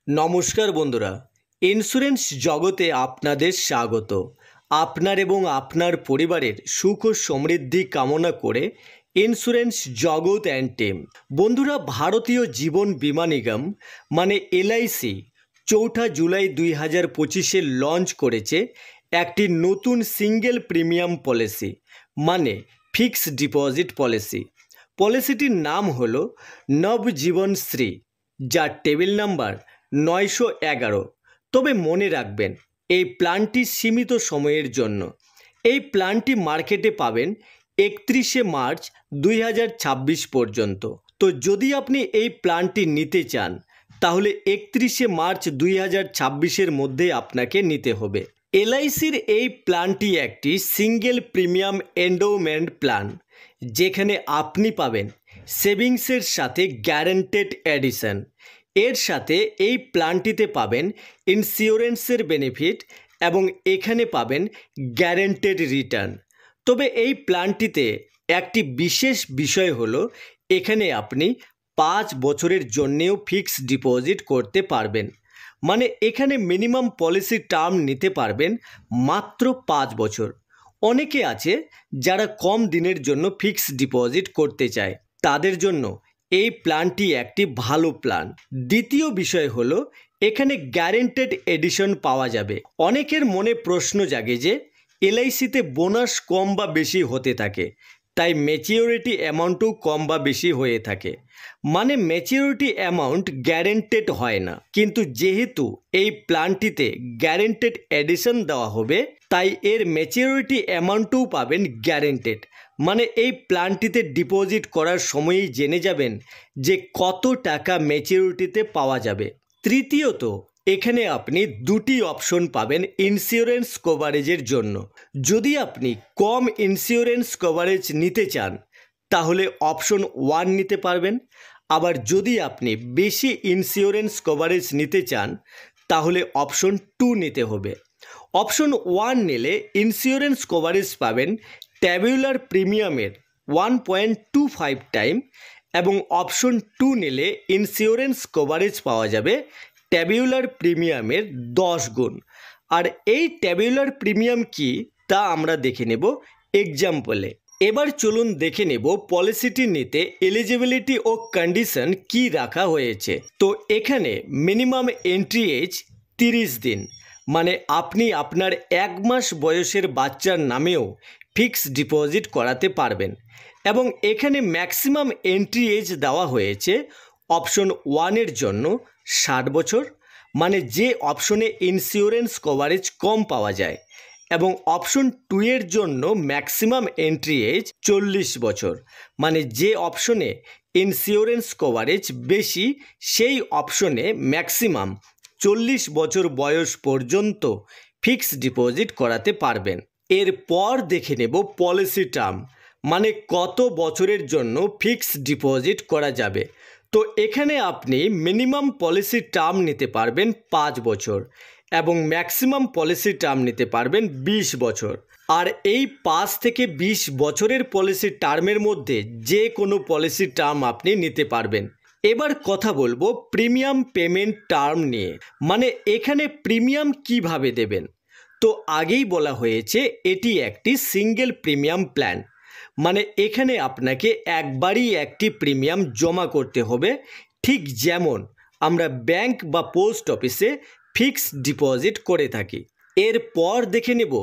নমস্কার বন্ধুরা, ইন্স্যুরেন্স জগতে আপনাদের স্বাগত। আপনার এবং আপনার পরিবারের সুখ ও সমৃদ্ধি কামনা করে ইন্স্যুরেন্স জগৎ অ্যান্ড টিম। বন্ধুরা, ভারতীয় জীবন বীমা নিগম মানে এলআইসি 4 জুলাই 2025 লঞ্চ করেছে একটি নতুন সিঙ্গেল প্রিমিয়াম পলিসি মানে ফিক্সড ডিপোজিট পলিসি। পলিসিটির নাম হলো নবজীবন শ্রী, যার টেবিল নাম্বার 911। তবে মনে রাখবেন, এই প্ল্যানটি সীমিত সময়ের জন্য। এই প্ল্যানটি মার্কেটে পাবেন 31 মার্চ 2026 পর্যন্ত। তো যদি আপনি এই প্ল্যানটি নিতে চান তাহলে 31 মার্চ 2026 মধ্যে আপনাকে নিতে হবে। এলআইসির এই প্ল্যানটি একটি সিঙ্গেল প্রিমিয়াম এন্ডোমেন্ট প্ল্যান, যেখানে আপনি পাবেন সেভিংসের সাথে গ্যারান্টেড এডিশন। এর সাথে এই প্ল্যানটিতে পাবেন ইন্স্যুরেন্সের বেনিফিট এবং এখানে পাবেন গ্যারান্টেড রিটার্ন। তবে এই প্ল্যানটিতে একটি বিশেষ বিষয় হলো, এখানে আপনি 5 বছরের জন্যেও ফিক্সড ডিপোজিট করতে পারবেন। মানে এখানে মিনিমাম পলিসি টার্ম নিতে পারবেন মাত্র 5 বছর। অনেকে আছে যারা কম দিনের জন্য ফিক্সড ডিপোজিট করতে চায়, তাদের জন্য এই প্ল্যানটি একটি ভালো প্ল্যান। দ্বিতীয় বিষয় হলো, এখানে গ্যারান্টেড এডিশন পাওয়া যাবে। অনেকের মনে প্রশ্ন জাগে যে এলআইসিতে বোনাস কম বা বেশি হতে থাকে, তাই ম্যাচিওরিটি অ্যামাউন্টও কম বা বেশি হয়ে থাকে। মানে ম্যাচিওরিটি অ্যামাউন্ট গ্যারান্টেড হয় না, কিন্তু যেহেতু এই প্ল্যানটিতে গ্যারান্টেড এডিশন দেওয়া হবে, তাই এর ম্যাচিওরিটি অ্যামাউন্টও পাবেন গ্যারান্টেড। মানে এই প্ল্যানটিতে ডিপোজিট করার সময়ই জেনে যাবেন যে কত টাকা ম্যাচিওরিটিতে পাওয়া যাবে। তৃতীয়ত, এখানে আপনি দুটি অপশন পাবেন ইন্স্যুরেন্স কভারেজের জন্য। যদি আপনি কম ইন্স্যুরেন্স কভারেজ নিতে চান তাহলে অপশন 1 নিতে পারবেন। আবার যদি আপনি বেশি ইন্স্যুরেন্স কভারেজ নিতে চান তাহলে অপশন 2 নিতে হবে। অপশন 1 নিলে ইন্স্যুরেন্স কভারেজ পাবেন ট্যাবুলার প্রিমিয়ামের 1.25 টাইম এবং অপশন 2 নিলে ইন্স্যুরেন্স কভারেজ পাওয়া যাবে ট্যাবুলার প্রিমিয়ামের 10 গুণ। আর এই ট্যাবুলার প্রিমিয়াম কি তা আমরা দেখে নেব এক্সাম্পলে। এবার চলুন দেখে নেব পলিসিটি নিতে এলিজিবিলিটি ও কন্ডিশন কি রাখা হয়েছে। তো এখানে মিনিমাম এন্ট্রি এজ 30 দিন, মানে আপনি আপনার 1 মাস বয়সের বাচ্চার নামেও ফিক্সড ডিপোজিট করাতে পারবেন। এবং এখানে ম্যাক্সিমাম এন্ট্রি এজ দেওয়া হয়েছে অপশন 1 জন্য 60 বছর, মানে যে অপশনে ইন্স্যুরেন্স কভারেজ কম পাওয়া যায়, এবং অপশন 2 জন্য ম্যাক্সিমাম এন্ট্রি এজ 40 বছর, মানে যে অপশনে ইন্স্যুরেন্স কভারেজ বেশি সেই অপশনে ম্যাক্সিমাম 40 বছর বয়স পর্যন্ত ফিক্সড ডিপোজিট করাতে পারবেন। এরপর দেখে নেব পলিসি টার্ম, মানে কত বছরের জন্য ফিক্সড ডিপোজিট করা যাবে। তো এখানে আপনি মিনিমাম পলিসি টার্ম নিতে পারবেন 5 বছর এবং ম্যাক্সিমাম পলিসি টার্ম নিতে পারবেন 20 বছর। আর এই 5 থেকে 20 বছরের পলিসি টার্মের মধ্যে যে কোনো পলিসি টার্ম আপনি নিতে পারবেন। এবার কথা বলবো প্রিমিয়াম পেমেন্ট টার্ম নিয়ে, মানে এখানে প্রিমিয়াম কিভাবে দেবেন। তো আগেই বলা হয়েছে এটি একটি সিঙ্গেল প্রিমিয়াম প্ল্যান, মানে এখানে আপনাকে একবারই একটি প্রিমিয়াম জমা করতে হবে, ঠিক যেমন আমরা ব্যাংক বা পোস্ট অফিসে ফিক্সড ডিপোজিট করে থাকি। এরপর দেখে নেব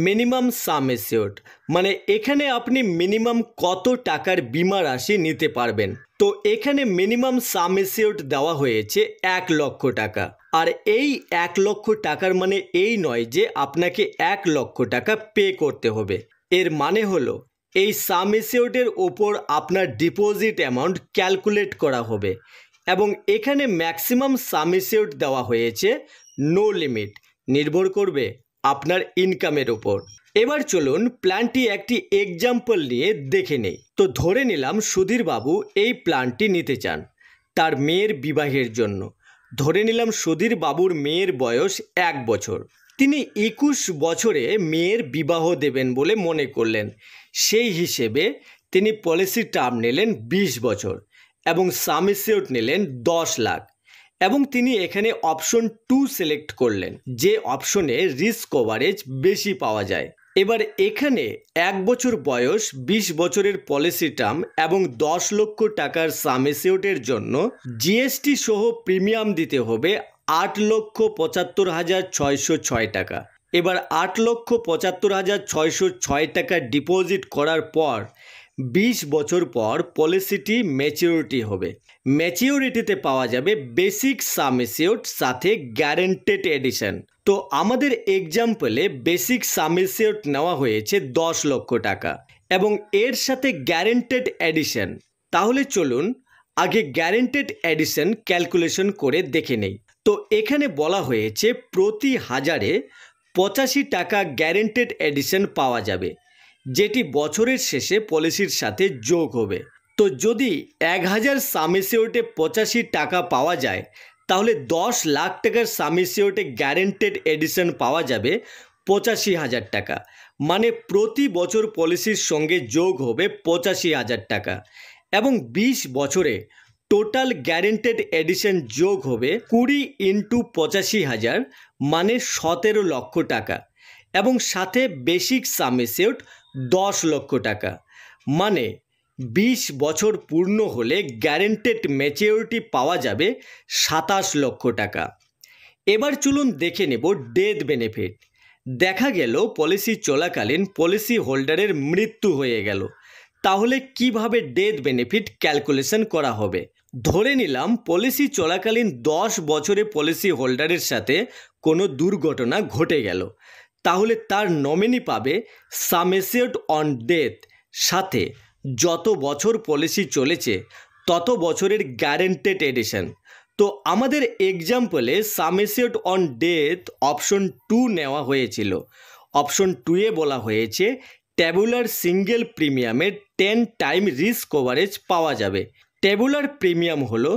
মিনিমাম সাম এসিওর্ড, মানে এখানে আপনি মিনিমাম কত টাকার বিমা রাশি নিতে পারবেন। তো এখানে মিনিমাম সাম এসিওর্ড দেওয়া হয়েছে 1 লক্ষ টাকা। আর এই 1 লক্ষ টাকার মানে এই নয় যে আপনাকে 1 লক্ষ টাকা পে করতে হবে। এর মানে হলো এই সাম এসিওর্ডের ওপর আপনার ডিপোজিট অ্যামাউন্ট ক্যালকুলেট করা হবে এবং এখানে ম্যাক্সিমাম সাম এসিওর্ড দেওয়া হয়েছে নো লিমিট, নির্ভর করবে আপনার ইনকামের ওপর। এবার চলুন প্ল্যানটি একটি এক্সাম্পল নিয়ে দেখে নেই। তো ধরে নিলাম সুধীর বাবু এই প্ল্যানটি নিতে চান তার মেয়ের বিবাহের জন্য। ধরে নিলাম সুধীর বাবুর মেয়ের বয়স 1 বছর, তিনি 21 বছরে মেয়ের বিবাহ দেবেন বলে মনে করলেন। সেই হিসেবে তিনি পলিসি টার্ম নিলেন 20 বছর এবং সাম এসিওর্ড নিলেন 10 লাখ। এবং তিনি এখানে অপশন 2 সিলেক্ট করলেন, যে অপশনে রিস্ক কভারেজ বেশি পাওয়া যায়। এবার এখানে 1 বছর বয়স, 20 বছরের পলিসি টার্ম এবং 10 লক্ষ টাকার সাম এসিউর্ডের জন্য জিএসটি সহ প্রিমিয়াম দিতে হবে 8,75,606 টাকা। এবার 8,75,606 টাকা ডিপোজিট করার পর 20 বছর পর পলিসিটি ম্যাচিউরিটি হবে। ম্যাচিউরিটিতে পাওয়া যাবে বেসিক সাম এসিউর্ড সাথে গ্যারেন্টেড এডিশন। তো আমাদের এক্সাম্পলে বেসিক সাম এসিউর্ড নেওয়া হয়েছে 10 লক্ষ টাকা এবং এর সাথে গ্যারেন্টেড এডিশন। তাহলে চলুন আগে গ্যারেন্টেড এডিশন ক্যালকুলেশন করে দেখে নেই। তো এখানে বলা হয়েছে প্রতি 1000-এ 85 টাকা গ্যারেন্টেড এডিশন পাওয়া যাবে, যেটি বছরের শেষে পলিসির সাথে যোগ হবে। তো যদি 1000 সাম এসিউর্ডে 85 টাকা পাওয়া যায়, তাহলে 10 লাখ টাকার সাম এসিউর্ডে গ্যারেন্টেড এডিশন পাওয়া যাবে 85,000 টাকা। মানে প্রতি বছর পলিসির সঙ্গে যোগ হবে 85,000 টাকা এবং 20 বছরে টোটাল গ্যারেন্টেড এডিশন যোগ হবে 20 × 85,000 মানে 17 লক্ষ টাকা এবং সাথে বেসিক সাম এসিউর্ড 10 লক্ষ টাকা। মানে 20 বছর পূর্ণ হলে গ্যারেন্টেড ম্যাচিউরিটি পাওয়া যাবে 27 লক্ষ টাকা। এবার চলুন দেখে নেব ডেথ বেনিফিট। দেখা গেল পলিসি চলাকালীন পলিসি হোল্ডারের মৃত্যু হয়ে গেল, তাহলে কিভাবে ডেথ বেনিফিট ক্যালকুলেশন করা হবে? ধরে নিলাম পলিসি চলাকালীন 10 বছরে পলিসি হোল্ডারের সাথে কোনো দুর্ঘটনা ঘটে গেল, তাহলে তার নমিনি পাবে সাম এসিউর্ড অন ডেথ সাথে যত বছর পলিসি চলেছে তত বছরের গ্যারেন্টেড এডিশন। তো আমাদের এক্সাম্পলে sum assured on death option 2 নেওয়া হয়েছিল। অপশন 2-এ বলা হয়েছে ট্যাবুলার সিঙ্গেল প্রিমিয়ামের 10 টাইম রিস্ক কভারেজ পাওয়া যাবে। ট্যাবুলার প্রিমিয়াম হলো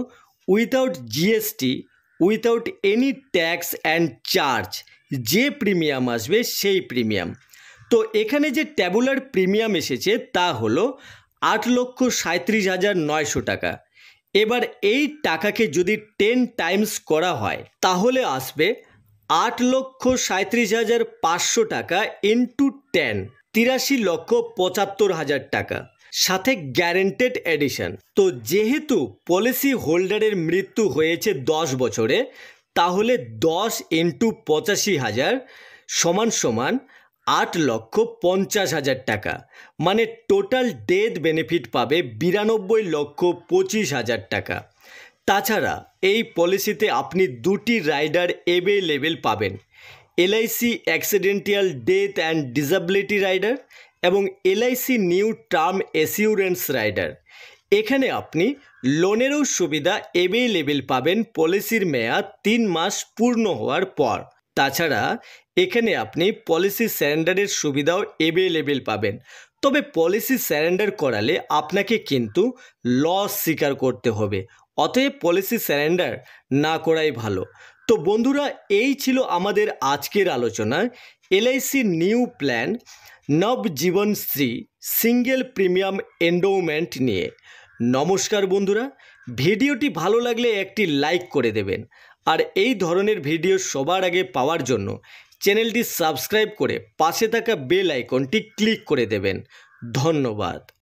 without GST, without any tax and charge, যে প্রিমিয়াম আসবে সেই প্রিমিয়াম। তো এখানে যে ট্যাবুলার প্রিমিয়াম এসেছে তা হলো 8,37,900 টাকা। এবার এই টাকাকে যদি 10 টাইমস করা হয় তাহলে আসবে 8,37,500 টাকা ইন্টু 10, 83,75,000 টাকা সাথে গ্যারেন্টেড এডিশন। তো যেহেতু পলিসি হোল্ডারের মৃত্যু হয়েছে 10 বছরে, তাহলে 10 × 85,000 সমান 8,50,000 টাকা। মানে টোটাল ডেথ বেনিফিট পাবে 92,25,000 টাকা। তাছাড়া এই পলিসিতে আপনি 2টি রাইডার অ্যাভেলেবেল পাবেন, LIC accidental death and disability rider এবং LIC new term assurance rider. এখানে আপনি লোনেরও সুবিধা অ্যাভেলেবেল পাবেন পলিসির মেয়াদ 3 মাস পূর্ণ হওয়ার পর। তাছাড়া এখানে আপনি পলিসি সারেন্ডারের সুবিধাও অ্যাভেলেবেল পাবেন। তবে পলিসি সারেন্ডার করালে আপনাকে কিন্তু লস স্বীকার করতে হবে, অতএব পলিসি সারেন্ডার না করাই ভালো। তো বন্ধুরা, এই ছিল আমাদের আজকের আলোচনা LIC new plan Navjeevanshree single premium endowment নিয়ে। নমস্কার বন্ধুরা, ভিডিওটি ভালো লাগলে একটি লাইক করে দেবেন আর এই ধরনের ভিডিও সবার আগে পাওয়ার জন্য চ্যানেলটি সাবস্ক্রাইব করে পাশে থাকা বেল আইকনটি ক্লিক করে দেবেন। ধন্যবাদ।